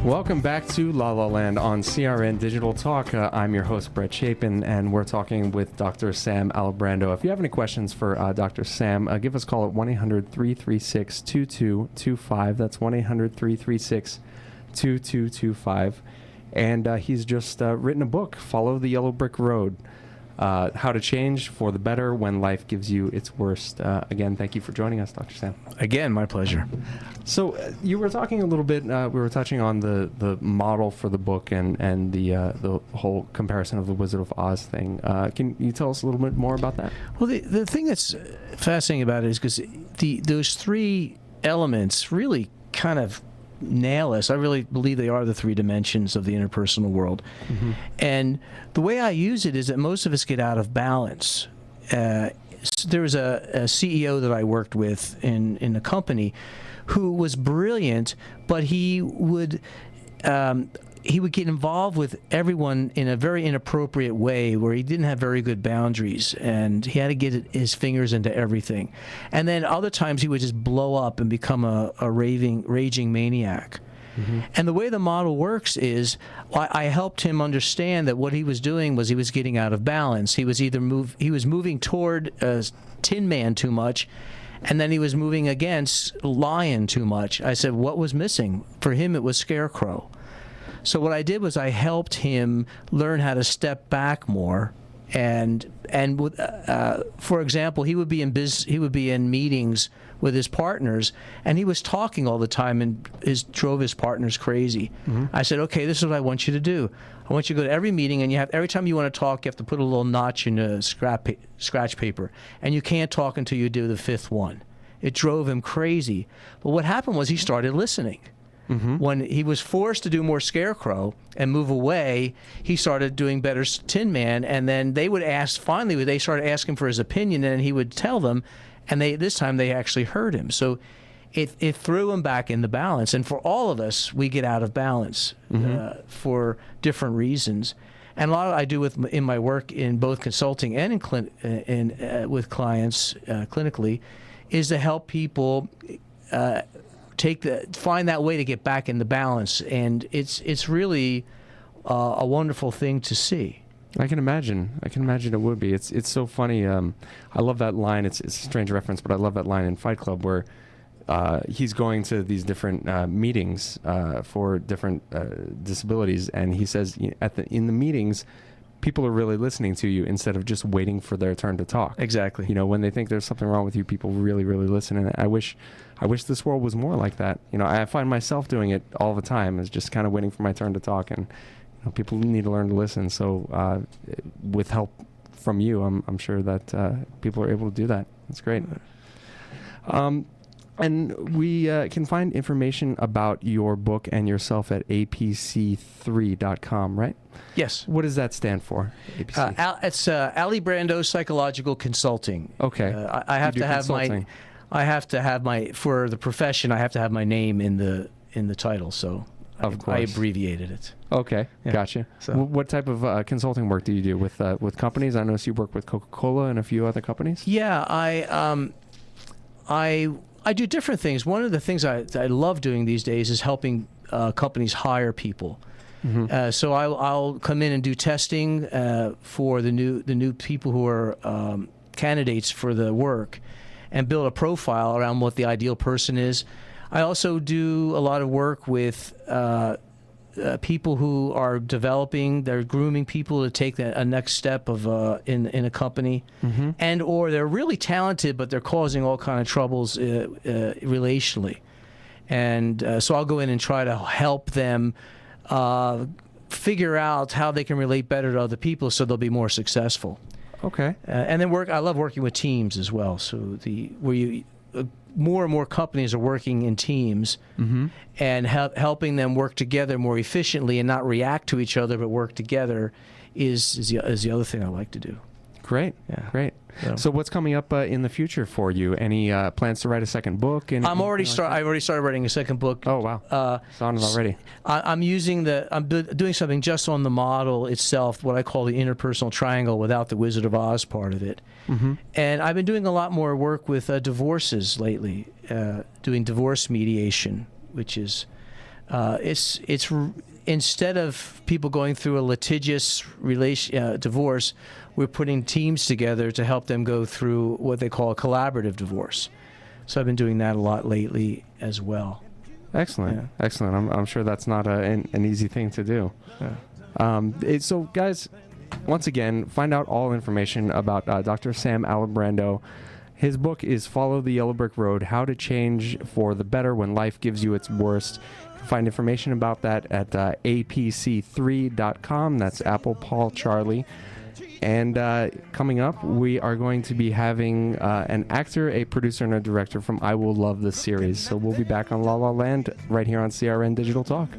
Welcome back to La La Land on CRN Digital Talk. I'm your host, Brett Chapin, and we're talking with Dr. Sam Alibrando. If you have any questions for Dr. Sam, give us a call at 1-800-336-2225. That's 1-800-336-2225. And he's just written a book, Follow the Yellow Brick Road, How to Change for the Better When Life Gives You Its Worst. Again, thank you for joining us, Dr. Sam. Again, my pleasure. So you were talking a little bit, we were touching on the model for the book and the whole comparison of the Wizard of Oz thing. Can you tell us a little bit more about that? Well, the thing that's fascinating about it is because those three elements really kind of nail us. I really believe they are the three dimensions of the interpersonal world. Mm-hmm. And the way I use it is that most of us get out of balance. There was a CEO that I worked with in a company who was brilliant, but he would get involved with everyone in a very inappropriate way where he didn't have very good boundaries, and he had to get his fingers into everything. And then other times he would just blow up and become a raging maniac. Mm-hmm. And the way the model works is I helped him understand that what he was doing was he was getting out of balance. He was moving toward Tin Man too much, and then he was moving against Lion too much. I said, what was missing? For him, it was Scarecrow. So what I did was I helped him learn how to step back more, and for example, he would be in meetings with his partners, and he was talking all the time and drove his partners crazy. Mm-hmm. I said, okay, this is what I want you to do. I want you to go to every meeting, and every time you want to talk, you have to put a little notch in the scratch paper, and you can't talk until you do the fifth one. It drove him crazy. But what happened was he started listening. Mm-hmm. When he was forced to do more Scarecrow and move away, he started doing better Tin Man, and then they started asking for his opinion, and he would tell them, and this time they actually heard him. So it threw him back into balance. And for all of us, we get out of balance for different reasons. And a lot of I do in my work in both consulting and with clients clinically is to help people find that way to get back into balance. And it's really a wonderful thing to see. I can imagine it would be. It's so funny. I love that line. It's a strange reference, but I love that line in Fight Club where he's going to these different meetings for different disabilities, and he says in the meetings, people are really listening to you instead of just waiting for their turn to talk. Exactly. When they think there's something wrong with you, people really, really listen. And I wish this world was more like that. I find myself doing it all the time, is just kind of waiting for my turn to talk, and people need to learn to listen. So with help from you, I'm sure that people are able to do that. That's great. And we can find information about your book and yourself at apc3.com, right? Yes. What does that stand for? APC? It's Alibrando Psychological Consulting. Okay. I have to have for the profession, I have to have my name in the title, so of course. I abbreviated it. Okay, yeah. Gotcha. So, what type of consulting work do you do with companies? I noticed you work with Coca-Cola and a few other companies. Yeah, I do different things. One of the things I love doing these days is helping companies hire people. Mm-hmm. So I'll come in and do testing for the new people who are candidates for the work, and build a profile around what the ideal person is. I also do a lot of work with people who are they're grooming people to take a next step of in a company, mm-hmm. and or they're really talented but they're causing all kind of troubles relationally, and so I'll go in and try to help them figure out how they can relate better to other people so they'll be more successful. Okay. And then I love working with teams as well. So more and more companies are working in teams, mm-hmm. and helping them work together more efficiently and not react to each other but work together is the other thing I like to do. Great. Yeah. Great. So what's coming up in the future for you? Any plans to write a second book? I've already started writing a second book. Oh wow! It's on it already. I'm doing something just on the model itself, what I call the interpersonal triangle, without the Wizard of Oz part of it. Mm-hmm. And I've been doing a lot more work with divorces lately, doing divorce mediation, which is Instead of people going through a litigious divorce, we're putting teams together to help them go through what they call a collaborative divorce. So I've been doing that a lot lately as well. Excellent, Yeah. excellent. I'm sure that's not an easy thing to do. Yeah. So, guys, once again, find out all information about Dr. Sam Alibrando. His book is Follow the Yellow Brick Road, How to Change for the Better When Life Gives You Its Worst. Find information about that at apc3.com. That's Apple, Paul, Charlie. And coming up, we are going to be having an actor, a producer, and a director from I Will Love This series. So we'll be back on La La Land right here on CRN Digital Talk.